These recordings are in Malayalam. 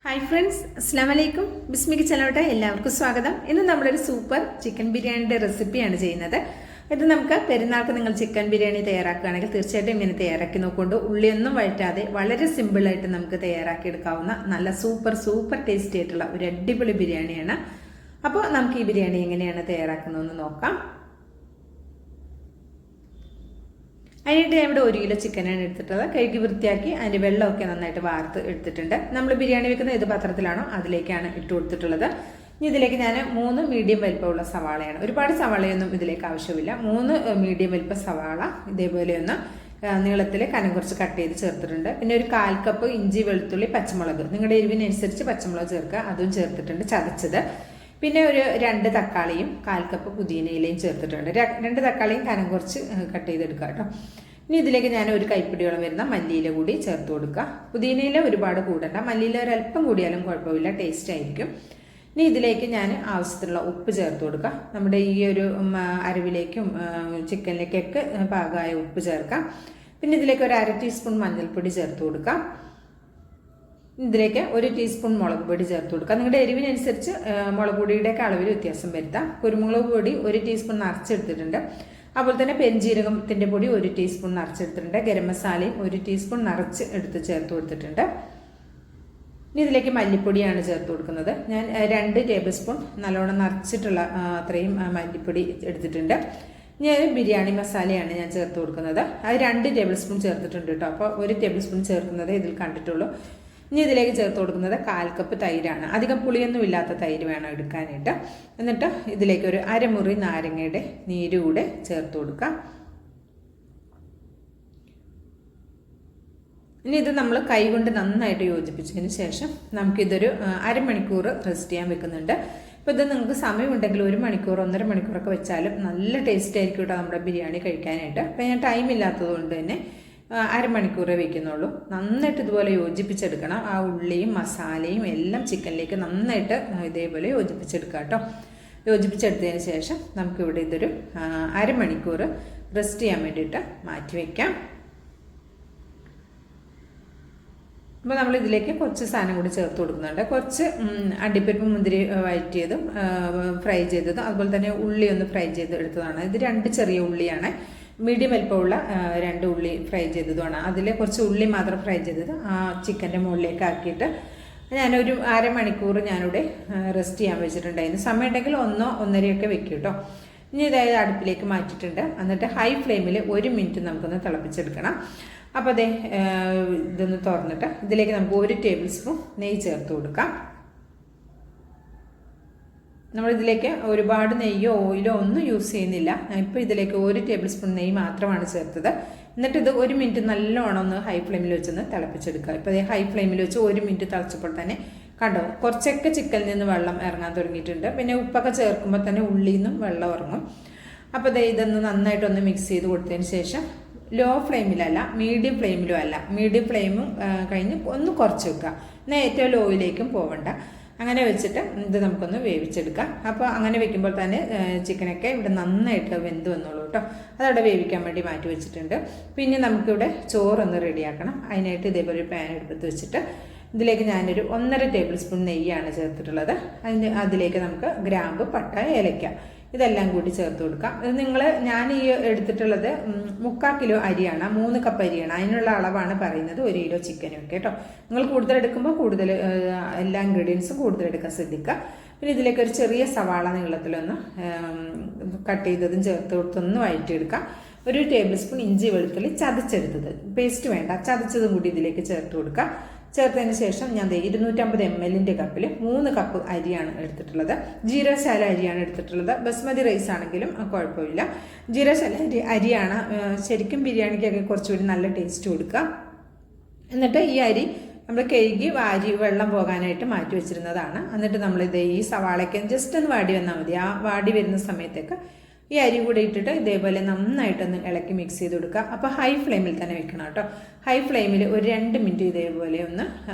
ഹായ് ഫ്രണ്ട്സ്, അസ്സാം വലൈക്കും. ബിസ്മി കിച്ചനിലോട്ട് എല്ലാവർക്കും സ്വാഗതം. ഇന്ന് നമ്മളൊരു സൂപ്പർ ചിക്കൻ ബിരിയാണിയുടെ റെസിപ്പിയാണ് ചെയ്യുന്നത്. ഇത് നമുക്ക് പെരുന്നാൾക്ക് നിങ്ങൾ ചിക്കൻ ബിരിയാണി തയ്യാറാക്കുകയാണെങ്കിൽ തീർച്ചയായിട്ടും ഇങ്ങനെ തയ്യാറാക്കി നോക്കൊണ്ട് ഉള്ളിയൊന്നും വഴറ്റാതെ വളരെ സിമ്പിളായിട്ട് നമുക്ക് തയ്യാറാക്കി എടുക്കാവുന്ന നല്ല സൂപ്പർ ടേസ്റ്റി ആയിട്ടുള്ള ഒരു അടിപൊളി ബിരിയാണിയാണ്. അപ്പോൾ നമുക്ക് ഈ ബിരിയാണി എങ്ങനെയാണ് തയ്യാറാക്കുന്നതെന്ന് നോക്കാം. അതിനായിട്ട് ഞാൻ ഇവിടെ 1 കിലോ ചിക്കനാണ് എടുത്തിട്ടുള്ളത്. കഴുകി വൃത്തിയാക്കി അതിൻ്റെ വെള്ളമൊക്കെ നന്നായിട്ട് വാർത്ത് എടുത്തിട്ടുണ്ട്. നമ്മൾ ബിരിയാണി വെക്കുന്ന ഏത് പാത്രത്തിലാണോ അതിലേക്കാണ് ഇട്ട് കൊടുത്തിട്ടുള്ളത്. ഇനി ഇതിലേക്ക് ഞാൻ 3 മീഡിയം വലിപ്പമുള്ള സവാളയാണ്. ഒരുപാട് സവാളയൊന്നും ഇതിലേക്ക് ആവശ്യമില്ല. 3 മീഡിയം വലിപ്പ സവാള ഇതേപോലെ ഒന്ന് നീളത്തിൽ കനം കുറച്ച് കട്ട് ചെയ്ത് ചേർത്തിട്ടുണ്ട്. പിന്നെ ഒരു 1/4 കപ്പ് ഇഞ്ചി, വെളുത്തുള്ളി, പച്ചമുളക് നിങ്ങളുടെ എരിവിനനുസരിച്ച് പച്ചമുളക് ചേർക്കുക, അതും ചേർത്തിട്ടുണ്ട് ചതച്ചത്. പിന്നെ ഒരു 2 തക്കാളിയും 1/4 കപ്പ് പുതിനയിലയും ചേർത്തിട്ടുണ്ട്. 2 തക്കാളിയും കനം കുറച്ച് കട്ട് ചെയ്തെടുക്കുക കേട്ടോ. ഇനി ഇതിലേക്ക് ഞാൻ ഒരു കൈപ്പിടിയോളം വരുന്ന മല്ലിയില കൂടി ചേർത്ത് കൊടുക്കുക. പുതിനയില ഒരുപാട് കൂടണ്ട, മല്ലിയില ഒരല്പം കൂടിയാലും കുഴപ്പമില്ല, ടേസ്റ്റ് ആയിരിക്കും. ഇനി ഇതിലേക്ക് ഞാൻ ആവശ്യത്തിനുള്ള ഉപ്പ് ചേർത്ത് കൊടുക്കുക. നമ്മുടെ ഈ ഒരു അരവിലേക്കും ചിക്കനിലേക്കൊക്കെ പാകമായ ഉപ്പ് ചേർക്കാം. പിന്നെ ഇതിലേക്ക് ഒരു 1/2 ടീസ്പൂൺ മഞ്ഞൾപ്പൊടി ചേർത്ത് കൊടുക്കാം. ഇതിലേക്ക് 1 ടീസ്പൂൺ മുളക് പൊടി ചേർത്ത് കൊടുക്കുക. നിങ്ങളുടെ എരിവിനനുസരിച്ച് മുളക് പൊടിയുടെയൊക്കെ അളവിൽ വ്യത്യാസം വരുത്താം. കുരുമുളക് പൊടി 1 ടീസ്പൂൺ നിറച്ചെടുത്തിട്ടുണ്ട്. അതുപോലെ തന്നെ പെരുംജീരകത്തിൻ്റെ പൊടി 1 ടീസ്പൂൺ നിറച്ചെടുത്തിട്ടുണ്ട്. ഗരം മസാലയും 1 ടീസ്പൂൺ നിറച്ച് എടുത്ത് ചേർത്ത് കൊടുത്തിട്ടുണ്ട്. ഇനി ഇതിലേക്ക് മല്ലിപ്പൊടിയാണ് ചേർത്ത് കൊടുക്കുന്നത്. ഞാൻ 2 ടേബിൾ സ്പൂൺ നല്ലോണം നിറച്ചിട്ടുള്ള അത്രയും മല്ലിപ്പൊടി എടുത്തിട്ടുണ്ട്. ഞാൻ ബിരിയാണി മസാലയാണ് ഞാൻ ചേർത്ത് കൊടുക്കുന്നത്. അത് 2 ടേബിൾ സ്പൂൺ ചേർത്തിട്ടുണ്ട് കേട്ടോ. അപ്പോൾ 1 ടേബിൾ സ്പൂൺ ചേർക്കുന്നത് ഇതിൽ കണ്ടിട്ടുള്ളൂ. ഇനി ഇതിലേക്ക് ചേർത്ത് കൊടുക്കുന്നത് 1/4 കപ്പ് തൈരാണ്. അധികം പുളിയൊന്നും ഇല്ലാത്ത തൈര് വേണം എടുക്കാനായിട്ട്. എന്നിട്ട് ഇതിലേക്ക് ഒരു അരമുറി നാരങ്ങയുടെ നീര് കൂടെ ചേർത്ത് കൊടുക്കാം. ഇനി ഇത് നമ്മൾ കൈകൊണ്ട് നന്നായിട്ട് യോജിപ്പിച്ചതിന് ശേഷം നമുക്കിതൊരു അരമണിക്കൂർ റെസ്റ്റ് ചെയ്യാൻ വെക്കുന്നുണ്ട്. അപ്പോൾ ഇത് നിങ്ങൾക്ക് സമയമുണ്ടെങ്കിൽ 1 മണിക്കൂർ 1.5 മണിക്കൂറൊക്കെ വെച്ചാലും നല്ല ടേസ്റ്റ് ആയിരിക്കും കേട്ടോ നമ്മുടെ ബിരിയാണി കഴിക്കാനായിട്ട്. അപ്പോൾ ഞാൻ ടൈം ഇല്ലാത്തത് കൊണ്ട് തന്നെ അരമണിക്കൂറേ വയ്ക്കുന്നുള്ളൂ. നന്നായിട്ട് ഇതുപോലെ യോജിപ്പിച്ചെടുക്കണം. ആ ഉള്ളിയും മസാലയും എല്ലാം ചിക്കനിലേക്ക് നന്നായിട്ട് ഇതേപോലെ യോജിപ്പിച്ചെടുക്കാം കേട്ടോ. യോജിപ്പിച്ചെടുത്തതിന് ശേഷം നമുക്കിവിടെ ഇതൊരു അരമണിക്കൂർ റെസ്റ്റ് ചെയ്യാൻ വേണ്ടിയിട്ട് മാറ്റി വയ്ക്കാം. അപ്പോൾ നമ്മൾ ഇതിലേക്ക് കുറച്ച് സാധനം കൂടി ചേർത്ത് കൊടുക്കുന്നുണ്ട്. കുറച്ച് അണ്ടിപ്പരിപ്പ് മുന്തിരി വഴറ്റിയതും ഫ്രൈ ചെയ്തതും അതുപോലെ തന്നെ ഉള്ളി ഒന്ന് ഫ്രൈ ചെയ്ത് എടുത്തതാണ്. ഇത് 2 ചെറിയ ഉള്ളിയാണ്. മീഡിയം വലിപ്പമുള്ള 2 ഉള്ളി ഫ്രൈ ചെയ്തതുമാണ്. അതിൽ കുറച്ച് ഉള്ളി മാത്രം ഫ്രൈ ചെയ്തത് ആ ചിക്കൻ്റെ മുകളിലേക്ക് ആക്കിയിട്ട് ഞാനൊരു അരമണിക്കൂർ ഞാനിവിടെ റെസ്റ്റ് ചെയ്യാൻ വെച്ചിട്ടുണ്ടായിരുന്നു. സമയം ഉണ്ടെങ്കിൽ 1-1.5 വെക്കും കേട്ടോ. ഇനി ഇതായത് അടുപ്പിലേക്ക് മാറ്റിയിട്ടുണ്ട്. എന്നിട്ട് ഹൈ ഫ്ലെയിമിൽ 1 മിനിറ്റ് നമുക്കൊന്ന് തിളപ്പിച്ചെടുക്കണം. അപ്പോൾ അതേ ഇതൊന്ന് തുറന്നിട്ട് ഇതിലേക്ക് നമുക്ക് 1 ടേബിൾ സ്പൂൺ നെയ്യ് ചേർത്ത് കൊടുക്കാം. നമ്മളിതിലേക്ക് ഒരുപാട് നെയ്യോ ഓയിലോ ഒന്നും യൂസ് ചെയ്യുന്നില്ല. ഇപ്പോൾ ഇതിലേക്ക് 1 ടേബിൾ സ്പൂൺ നെയ്യ് മാത്രമാണ് ചേർത്തത്. എന്നിട്ട് ഇത് 1 മിനിറ്റ് നല്ലോണം ഒന്ന് ഹൈ ഫ്ലെയിമിൽ വെച്ചൊന്ന് തിളപ്പിച്ചെടുക്കുക. ഇപ്പോൾ അതേ ഹൈ ഫ്ലെയിമിൽ വെച്ച് 1 മിനിറ്റ് തിളച്ചപ്പോൾ തന്നെ കണ്ടോ കുറച്ചൊക്കെ ചിക്കനിൽ നിന്ന് വെള്ളം ഇറങ്ങാൻ തുടങ്ങിയിട്ടുണ്ട്. പിന്നെ ഉപ്പൊക്കെ ചേർക്കുമ്പോൾ തന്നെ ഉള്ളിൽ നിന്നും വെള്ളം ഇറങ്ങും. അപ്പോൾ അതേ ഇതൊന്ന് നന്നായിട്ടൊന്ന് മിക്സ് ചെയ്ത് കൊടുത്തതിന് ശേഷം ലോ ഫ്ലെയിമിലല്ല മീഡിയം ഫ്ലെയിമിലും അല്ല, മീഡിയം ഫ്ലെയിമും കഴിഞ്ഞ് ഒന്ന് കുറച്ച് വെക്കുക. എന്നാൽ ഏറ്റവും ലോയിലേക്കും പോവണ്ട. അങ്ങനെ വെച്ചിട്ട് ഇത് നമുക്കൊന്ന് വേവിച്ചെടുക്കാം. അപ്പോൾ അങ്ങനെ വെക്കുമ്പോൾ തന്നെ ചിക്കനൊക്കെ ഇവിടെ നന്നായിട്ട് വെന്ത് വന്നോളൂ കേട്ടോ. അതവിടെ വേവിക്കാൻ വേണ്ടി മാറ്റി വെച്ചിട്ടുണ്ട്. പിന്നെ നമുക്കിവിടെ ചോറൊന്ന് റെഡിയാക്കണം. അതിനായിട്ട് ഇതേപോലെ ഒരു പാൻ എടുത്ത് വെച്ചിട്ട് ഇതിലേക്ക് ഞാനൊരു 1.5 ടേബിൾ സ്പൂൺ നെയ്യാണ് ചേർത്തിട്ടുള്ളത്. അതിലേക്ക് നമുക്ക് ഗ്രാമ്പ്, പട്ട, ഏലക്ക ഇതെല്ലാം കൂടി ചേർത്ത് കൊടുക്കാം. ഇത് ഞാൻ ഈ എടുത്തിട്ടുള്ളത് 3/4 കിലോ അരിയാണ്, 3 കപ്പ് അരിയാണ്. അതിനുള്ള അളവാണ് പറയുന്നത് 1 കിലോ ചിക്കനും ഒക്കെ കേട്ടോ. നിങ്ങൾ കൂടുതൽ എടുക്കുമ്പോൾ കൂടുതൽ എല്ലാ ഇൻഗ്രീഡിയൻസും കൂടുതൽ എടുക്കാൻ ശ്രദ്ധിക്കുക. പിന്നെ ഇതിലേക്ക് ഒരു ചെറിയ സവാള നീളത്തിലൊന്ന് കട്ട് ചെയ്തതും ചേർത്ത് കൊടുത്തൊന്ന് വഴറ്റിയെടുക്കാം. 1 ടേബിൾ സ്പൂൺ ഇഞ്ചി, വെളുത്തുള്ളി ചതച്ചെടുത്തത്, പേസ്റ്റ് വേണ്ട, ചതച്ചതും കൂടി ഇതിലേക്ക് ചേർത്ത് കൊടുക്കുക. ചേർത്തതിന് ശേഷം ഞാൻ 250 ml കപ്പിൽ 3 കപ്പ് അരിയാണ് എടുത്തിട്ടുള്ളത്. ജീരകശാല അരിയാണ് എടുത്തിട്ടുള്ളത്. ബസ്മതി റൈസ് ആണെങ്കിലും കുഴപ്പമില്ല. ജീരകശാല അരിയാണ് ശരിക്കും ബിരിയാണിക്കൊക്കെ കുറച്ചുകൂടി നല്ല ടേസ്റ്റ് കൊടുക്കുക. എന്നിട്ട് ഈ അരി നമ്മൾ കഴുകി വാരി വെള്ളം പോകാനായിട്ട് മാറ്റി വെച്ചിരുന്നതാണ്. എന്നിട്ട് നമ്മളിത് ഈ സവാളയ്ക്ക് ജസ്റ്റ് ഒന്ന് വാടി വന്നാൽ മതി. ആ വാടി വരുന്ന സമയത്തേക്ക് ഈ അരി കൂടെ ഇട്ടിട്ട് ഇതേപോലെ നന്നായിട്ടൊന്ന് ഇളക്കി മിക്സ് ചെയ്ത് കൊടുക്കുക. അപ്പോൾ ഹൈ ഫ്ലെയിമിൽ തന്നെ വെക്കണം കേട്ടോ. ഹൈ ഫ്ലെയിമിൽ ഒരു 2 മിനിറ്റ് ഇതേപോലെ ഒന്ന്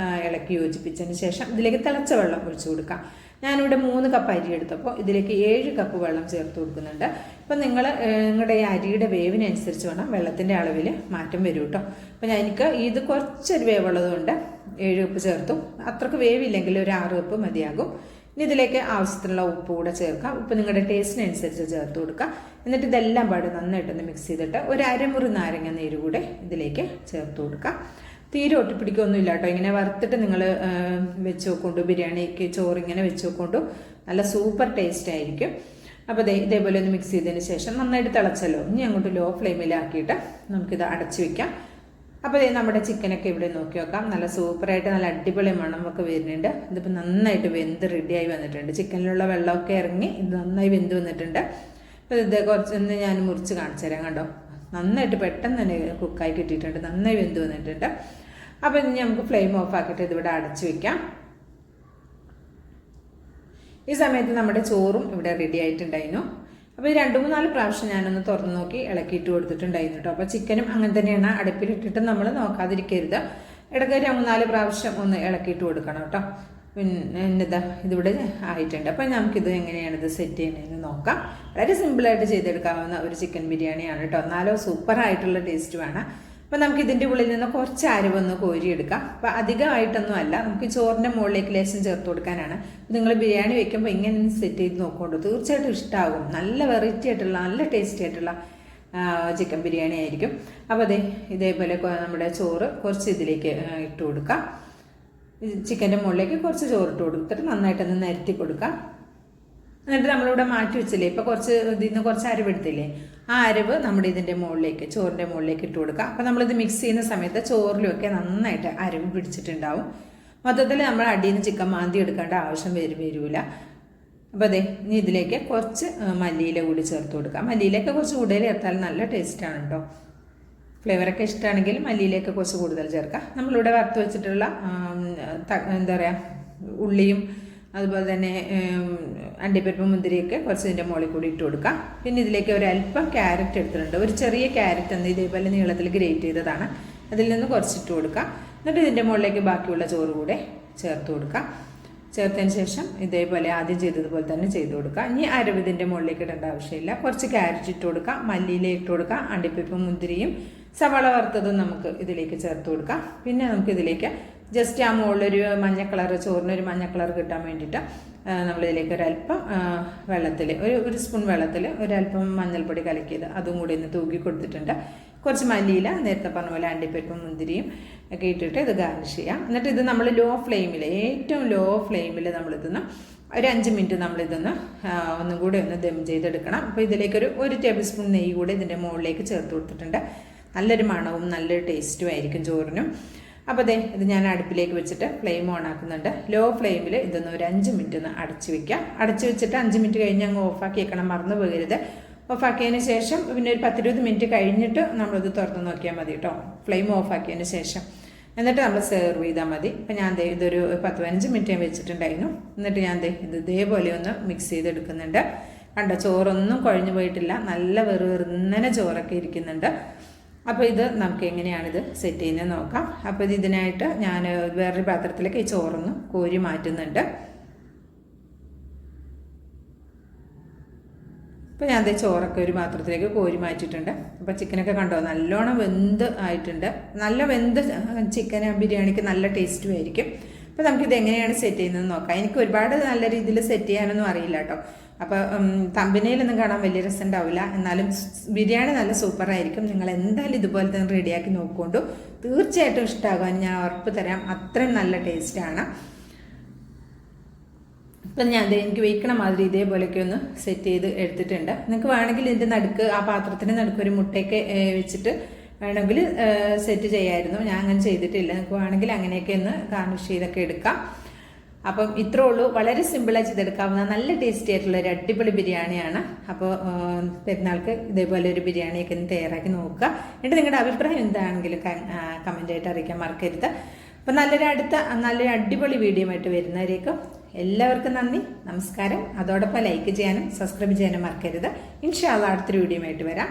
ഇളക്കി യോജിപ്പിച്ചതിന് ശേഷം ഇതിലേക്ക് തിളച്ച വെള്ളം ഒഴിച്ചു കൊടുക്കാം. ഞാനിവിടെ 3 കപ്പ് അരി എടുത്തപ്പോൾ ഇതിലേക്ക് 7 കപ്പ് വെള്ളം ചേർത്ത് കൊടുക്കുന്നുണ്ട്. അപ്പം നിങ്ങളുടെ ഈ അരിയുടെ വേവിനനുസരിച്ച് വേണം വെള്ളത്തിൻ്റെ അളവിൽ മാറ്റം വരും കേട്ടോ. അപ്പം എനിക്ക് ഇത് കുറച്ചൊരു വേവുള്ളത് കൊണ്ട് 7 കപ്പ് ചേർത്തു. അത്രക്ക് വേവില്ലെങ്കിൽ ഒരു 6 കപ്പ് മതിയാകും. ഇനി ഇതിലേക്ക് ആവശ്യത്തിനുള്ള ഉപ്പ് കൂടെ ചേർക്കാം. ഉപ്പ് നിങ്ങളുടെ ടേസ്റ്റിനനുസരിച്ച് ചേർത്ത് കൊടുക്കുക. എന്നിട്ട് ഇതെല്ലാം പാട് നന്നായിട്ടൊന്ന് മിക്സ് ചെയ്തിട്ട് ഒരു അരമുറി നാരങ്ങ നീര് കൂടെ ഇതിലേക്ക് ചേർത്ത് കൊടുക്കാം. തീരെ ഒട്ടിപ്പിടിക്കൊന്നുമില്ല കേട്ടോ. ഇങ്ങനെ വറുത്തിട്ട് നിങ്ങൾ വെച്ച് നോക്കൊണ്ടു, ബിരിയാണിക്ക് ചോറ് ഇങ്ങനെ വെച്ച് നോക്കൊണ്ടു, നല്ല സൂപ്പർ ടേസ്റ്റ് ആയിരിക്കും. അപ്പോൾ ഇതേപോലെ ഒന്ന് മിക്സ് ചെയ്തതിന് ശേഷം നന്നായിട്ട് തിളച്ചല്ലോ, ഇനി അങ്ങോട്ട് ലോ ഫ്ലെയിമിലാക്കിയിട്ട് നമുക്കിത് അടച്ചു വയ്ക്കാം. അപ്പോൾ നമ്മുടെ ചിക്കനൊക്കെ ഇവിടെ നോക്കി നോക്കാം. നല്ല സൂപ്പറായിട്ട് നല്ല അടിപൊളി മണമൊക്കെ വരുന്നുണ്ട്. ഇതിപ്പോൾ നന്നായിട്ട് വെന്ത് റെഡിയായി വന്നിട്ടുണ്ട്. ചിക്കനിലുള്ള വെള്ളമൊക്കെ ഇറങ്ങി ഇത് നന്നായി വെന്ത് വന്നിട്ടുണ്ട്. അപ്പോൾ ഇത് കുറച്ചൊന്ന് ഞാൻ മുറിച്ച് കാണിച്ചു തരാം. കണ്ടോ, നന്നായിട്ട് പെട്ടെന്ന് തന്നെ കുക്കായി കിട്ടിയിട്ടുണ്ട്, നന്നായി വെന്ത് വന്നിട്ടുണ്ട്. അപ്പോൾ ഇനി നമുക്ക് ഫ്ലെയിം ഓഫ് ആക്കിയിട്ട് ഇതിവിടെ അടച്ചു വയ്ക്കാം. ഈ സമയത്ത് നമ്മുടെ ചോറും ഇവിടെ റെഡി ആയിട്ടുണ്ടായിരുന്നു. അപ്പോൾ 2-3-4 പ്രാവശ്യം ഞാനൊന്ന് തുറന്ന് നോക്കി ഇളക്കിയിട്ട് കൊടുത്തിട്ടുണ്ടായിരുന്നു കേട്ടോ. അപ്പോൾ ചിക്കനും അങ്ങനെ തന്നെയാണ്, അടുപ്പിലിട്ടിട്ട് നമ്മൾ നോക്കാതിരിക്കരുത്. ഇടയ്ക്ക് 3-4 പ്രാവശ്യം ഒന്ന് ഇളക്കിയിട്ട് കൊടുക്കണം കേട്ടോ. പിന്നെ ഇതിവിടെ ആയിട്ടുണ്ട്. അപ്പോൾ നമുക്കിത് എങ്ങനെയാണ് ഇത് സെറ്റ് ചെയ്യുന്നതെന്ന് നോക്കാം. വളരെ സിമ്പിളായിട്ട് ചെയ്തെടുക്കാവുന്ന ഒരു ചിക്കൻ ബിരിയാണിയാണ് കേട്ടോ. എന്നാലോ സൂപ്പറായിട്ടുള്ള ടേസ്റ്റ് വേണം. അപ്പോൾ നമുക്ക് ഇതിൻ്റെ ഉള്ളിൽ നിന്ന് കുറച്ച് അരവൊന്ന് കോരിയെടുക്കാം. അപ്പോൾ അധികമായിട്ടൊന്നും അല്ല, നമുക്ക് ചോറിൻ്റെ മുകളിലേക്ക് ലേശം ചേർത്ത് കൊടുക്കാനാണ്. നിങ്ങൾ ബിരിയാണി വെക്കുമ്പോൾ ഇങ്ങനെ സെറ്റ് ചെയ്ത് നോക്കുകൊണ്ടു, തീർച്ചയായിട്ടും ഇഷ്ടമാകും. നല്ല വെറൈറ്റി ആയിട്ടുള്ള നല്ല ടേസ്റ്റി ആയിട്ടുള്ള ചിക്കൻ ബിരിയാണി ആയിരിക്കും. അപ്പോൾ ഇതേപോലെ നമ്മുടെ ചോറ് കുറച്ച് ഇതിലേക്ക് ഇട്ട് കൊടുക്കാം. ചിക്കൻ്റെ മുകളിലേക്ക് കുറച്ച് ചോറ് ഇട്ട് കൊടുത്തിട്ട് നന്നായിട്ടൊന്ന് നിരത്തി കൊടുക്കാം. എന്നിട്ട് നമ്മളിവിടെ മാറ്റി വെച്ചില്ലേ, ഇപ്പോൾ ഇതിൽ നിന്ന് കുറച്ച് അരവെടുത്തില്ലേ, ആ അരവ് നമ്മുടെ ഇതിൻ്റെ മുകളിലേക്ക്, ചോറിൻ്റെ മുകളിലേക്ക് ഇട്ട് കൊടുക്കുക. അപ്പോൾ നമ്മളിത് മിക്സ് ചെയ്യുന്ന സമയത്ത് ചോറിലുമൊക്കെ നന്നായിട്ട് അരവ് പിടിച്ചിട്ടുണ്ടാവും. മൊത്തത്തിൽ നമ്മൾ അടിയിൽ നിന്ന് ചിക്കൻ മാന്തി എടുക്കേണ്ട ആവശ്യം വരില്ല. അപ്പോൾ ഇനി ഇതിലേക്ക് കുറച്ച് മല്ലിയില കൂടി ചേർത്ത് കൊടുക്കുക. മല്ലിയിലൊക്കെ കുറച്ച് കൂടുതൽ ചേർത്താൽ നല്ല ടേസ്റ്റാണ് കേട്ടോ. ഫ്ലേവറൊക്കെ ഇഷ്ടമാണെങ്കിൽ മല്ലിയിലേക്ക് കുറച്ച് കൂടുതൽ ചേർക്കുക. നമ്മളിവിടെ വറുത്ത് വെച്ചിട്ടുള്ള എന്താ പറയുക, ഉള്ളിയും അതുപോലെ തന്നെ അണ്ടിപ്പരിപ്പ് മുന്തിരിയൊക്കെ കുറച്ച് ഇതിൻ്റെ മുകളിൽ കൂടി ഇട്ട് കൊടുക്കാം. പിന്നെ ഇതിലേക്ക് ഒരല്പം ക്യാരറ്റ് എടുത്തിട്ടുണ്ട്. ഒരു ചെറിയ ക്യാരറ്റ് ഇതേപോലെ നീളത്തിൽ ഗ്രേറ്റ് ചെയ്തതാണ്, അതിൽ നിന്ന് കുറച്ചിട്ട് കൊടുക്കാം. എന്നിട്ട് ഇതിൻ്റെ മുകളിലേക്ക് ബാക്കിയുള്ള ചോറ് കൂടെ ചേർത്ത് കൊടുക്കാം. ചേർത്തതിന് ശേഷം ഇതേപോലെ ആദ്യം ചെയ്തതുപോലെ തന്നെ ചെയ്ത് കൊടുക്കുക. ഇനി അരവ് ഇതിൻ്റെ മുകളിലേക്ക് ഇടേണ്ട ആവശ്യമില്ല. കുറച്ച് ക്യാരറ്റ് ഇട്ട് കൊടുക്കാം, മല്ലിയില ഇട്ട് കൊടുക്കാം, അണ്ടിപ്പരിപ്പ് മുന്തിരിയും സവാള വറുത്തതും നമുക്ക് ഇതിലേക്ക് ചേർത്ത് കൊടുക്കാം. പിന്നെ നമുക്കിതിലേക്ക് ജസ്റ്റ് ആ മുകളിലൊരു മഞ്ഞ കളർ, ചോറിനൊരു മഞ്ഞ കളർ കിട്ടാൻ വേണ്ടിയിട്ട് നമ്മളിതിലേക്ക് ഒരല്പം വെള്ളത്തിൽ, ഒരു സ്പൂൺ വെള്ളത്തിൽ ഒരല്പം മഞ്ഞൾപ്പൊടി കലക്കിയത് അതും കൂടി ഇന്ന് തൂക്കി കൊടുത്തിട്ടുണ്ട്. കുറച്ച് മല്ലിയില, നേരത്തെ പറഞ്ഞ പോലെ അണ്ടിപ്പരിപ്പും മുന്തിരിയും ഒക്കെ ഇട്ടിട്ട് ഇത് ഗാർണിഷ് ചെയ്യാം. എന്നിട്ട് ഇത് നമ്മൾ ലോ ഫ്ലെയിമിൽ, ഏറ്റവും ലോ ഫ്ലെയിമിൽ നമ്മളിതൊന്ന് ഒരു 5 മിനിറ്റ് നമ്മളിതൊന്ന് ഒന്നും കൂടി ഒന്ന് ദം ചെയ്തെടുക്കണം. അപ്പോൾ ഇതിലേക്കൊരു 1 ടേബിൾ സ്പൂൺ നെയ്യ് കൂടി ഇതിൻ്റെ മുകളിലേക്ക് ചേർത്ത് കൊടുത്തിട്ടുണ്ട്. നല്ലൊരു മണവും നല്ലൊരു ടേസ്റ്റും ആയിരിക്കും ചോറിനും. അപ്പോൾ ഇത് ഞാൻ അടുപ്പിലേക്ക് വെച്ചിട്ട് ഫ്ലെയിം ഓൺ ആക്കുന്നുണ്ട്. ലോ ഫ്ലെയിമിൽ ഇതൊന്ന് ഒരു 5 മിനിറ്റ് ഒന്ന് അടച്ചു വെക്കാം. അടച്ചു വെച്ചിട്ട് 5 മിനിറ്റ് കഴിഞ്ഞ് അങ്ങ് ഓഫാക്കി വെക്കണം, മറന്നു പോകരുത്. ഓഫാക്കിയതിന് ശേഷം പിന്നെ ഒരു 10-20 മിനിറ്റ് കഴിഞ്ഞിട്ട് നമ്മളിത് തുറന്ന് നോക്കിയാൽ മതി കേട്ടോ, ഫ്ലെയിം ഓഫാക്കിയതിന് ശേഷം. എന്നിട്ട് നമ്മൾ സെർവ് ചെയ്താൽ മതി. ഇപ്പം ഞാൻ ഇതൊരു 10-15 മിനിറ്റ് ഞാൻ വെച്ചിട്ടുണ്ടായിരുന്നു. എന്നിട്ട് ഞാൻ ഇത് ഇതേപോലെ ഒന്ന് മിക്സ് ചെയ്തെടുക്കുന്നുണ്ട്. കണ്ടോ, ചോറൊന്നും കുഴഞ്ഞു പോയിട്ടില്ല, നല്ല വെറുതെ ചോറൊക്കെ ഇരിക്കുന്നുണ്ട്. അപ്പോൾ ഇത് നമുക്ക് എങ്ങനെയാണിത് സെറ്റ് ചെയ്യുന്നത് നോക്കാം. അപ്പോൾ ഇതിനായിട്ട് ഞാൻ വേറൊരു പാത്രത്തിലേക്ക് ഈ ചോറൊന്ന് കോരി മാറ്റുന്നുണ്ട്. അപ്പോൾ ഞാൻ ചോറൊക്കെ ഒരു പാത്രത്തിലേക്ക് കോരി മാറ്റിയിട്ടുണ്ട്. അപ്പോൾ ചിക്കനൊക്കെ കണ്ടോ, നല്ലോണം വെന്ത് ആയിട്ടുണ്ട്. നല്ല വെന്ത് ചിക്കൻ ബിരിയാണിക്ക് നല്ല ടേസ്റ്റും ആയിരിക്കും. അപ്പോൾ നമുക്കിത് എങ്ങനെയാണ് സെറ്റ് ചെയ്യുന്നത് നോക്കാം. എനിക്ക് ഒരുപാട് നല്ല രീതിയിൽ സെറ്റ് ചെയ്യാനൊന്നും അറിയില്ല കേട്ടോ. അപ്പോൾ തമ്പനയിലൊന്നും കാണാൻ വലിയ രസം ഉണ്ടാവില്ല, എന്നാലും ബിരിയാണി നല്ല സൂപ്പറായിരിക്കും. നിങ്ങൾ എന്തായാലും ഇതുപോലെ തന്നെ റെഡിയാക്കി നോക്കൊണ്ടു, തീർച്ചയായിട്ടും ഇഷ്ടമാകും, ഞാൻ ഉറപ്പ് തരാം. അത്രയും നല്ല ടേസ്റ്റാണ്. ഇപ്പം ഞാൻ എനിക്ക് വയ്ക്കണ മാതിരി ഇതേപോലെയൊക്കെ ഒന്ന് സെറ്റ് ചെയ്ത് എടുത്തിട്ടുണ്ട്. നിങ്ങൾക്ക് വേണമെങ്കിൽ ഇതിൻ്റെ നടുക്ക്, ആ പാത്രത്തിൻ്റെ നടുക്ക് ഒരു മുട്ടയൊക്കെ വെച്ചിട്ട് വേണമെങ്കിൽ സെറ്റ് ചെയ്യാമായിരുന്നു. ഞാൻ അങ്ങനെ ചെയ്തിട്ടില്ല. നിങ്ങൾക്ക് വേണമെങ്കിൽ അങ്ങനെയൊക്കെ ഒന്ന് ഗാർണിഷ് ചെയ്തൊക്കെ എടുക്കാം. അപ്പം ഇത്രേ ഉള്ളൂ, വളരെ സിമ്പിളായി ചെയ്തെടുക്കാവുന്ന നല്ല ടേസ്റ്റി ആയിട്ടുള്ള ഒരു അടിപൊളി ബിരിയാണിയാണ്. അപ്പോൾ പെരുന്നാൾക്ക് ഇതേപോലെ ഒരു ബിരിയാണിയൊക്കെ ഒന്ന് തയ്യാറാക്കി നോക്കുക. എന്നിട്ട് നിങ്ങളുടെ അഭിപ്രായം എന്താണെങ്കിലും കമൻ്റായിട്ട് അറിയിക്കാൻ മറക്കരുത്. അപ്പം നല്ലൊരു അടിപൊളി വീഡിയോ ആയിട്ട് വരുന്നവരേക്കും എല്ലാവർക്കും നന്ദി, നമസ്കാരം. അതോടൊപ്പം ലൈക്ക് ചെയ്യാനും സബ്സ്ക്രൈബ് ചെയ്യാനും മറക്കരുത്. ഇൻഷാ അല്ലാഹ് അടുത്തൊരു വീഡിയോ ആയിട്ട് വരാം.